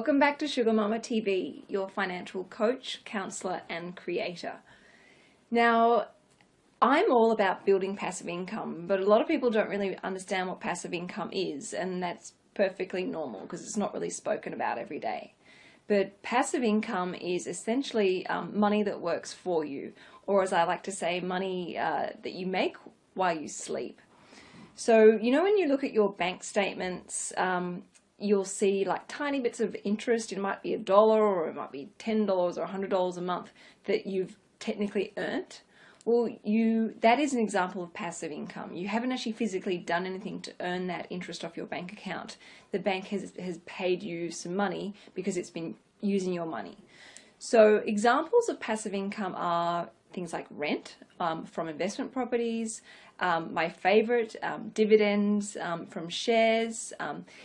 Welcome back to Sugar Mama TV, your financial coach, counselor, and creator. Now, I'm all about building passive income, but a lot of people don't really understand what passive income is, and that's perfectly normal because it's not really spoken about every day. But passive income is essentially money that works for you, or as I like to say, money that you make while you sleep. So, you know, when you look at your bank statements, you'll see like tiny bits of interest. It might be $1 or it might be $10 or $100 a month that you've technically earned. Well, that is an example of passive income. You haven't actually physically done anything to earn that interest off your bank account. The bank has paid you some money because it's been using your money. So examples of passive income are things like rent from investment properties, my favorite, dividends from shares,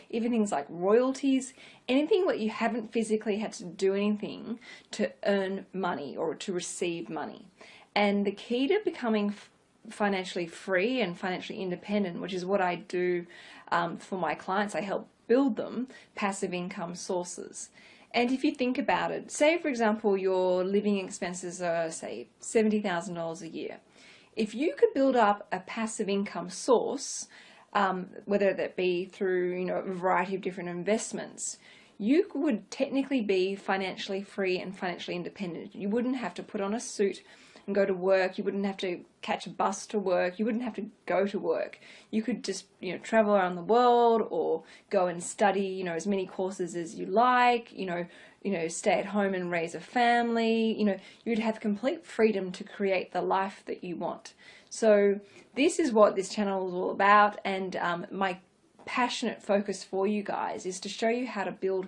even things like royalties, anything that you haven't physically had to do anything to earn money or to receive money. And the key to becoming financially free and financially independent, which is what I do for my clients, I help build them, passive income sources. And if you think about it, say for example your living expenses are say $70,000 a year. If you could build up a passive income source, whether that be through a variety of different investments, you would technically be financially free and financially independent. You wouldn't have to put on a suit and go to work. You wouldn't have to catch a bus to work. You wouldn't have to go to work. You could just travel around the world or go and study as many courses as you like. Stay at home and raise a family. You'd have complete freedom to create the life that you want. So this is what this channel is all about, and my passionate focus for you guys is to show you how to build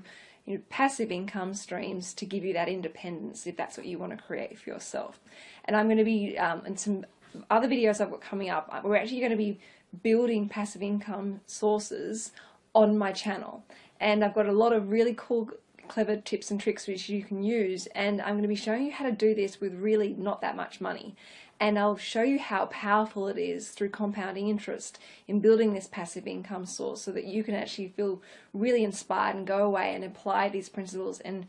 passive income streams to give you that independence if that's what you want to create for yourself. And I'm going to be in some other videos I've got coming up, we're actually going to be building passive income sources on my channel, and I've got a lot of really cool clever tips and tricks which you can use, and I'm going to be showing you how to do this with really not that much money. And I'll show you how powerful it is through compounding interest in building this passive income source so that you can actually feel really inspired and go away and apply these principles and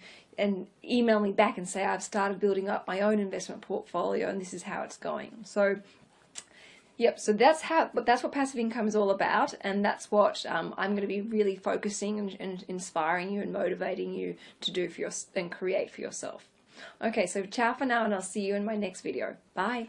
email me back and say, I've started building up my own investment portfolio and this is how it's going. So yep, so that's what passive income is all about, and that's what I'm going to be really focusing and inspiring you and motivating you to do and create for yourself. Okay, so ciao for now, and I'll see you in my next video. Bye.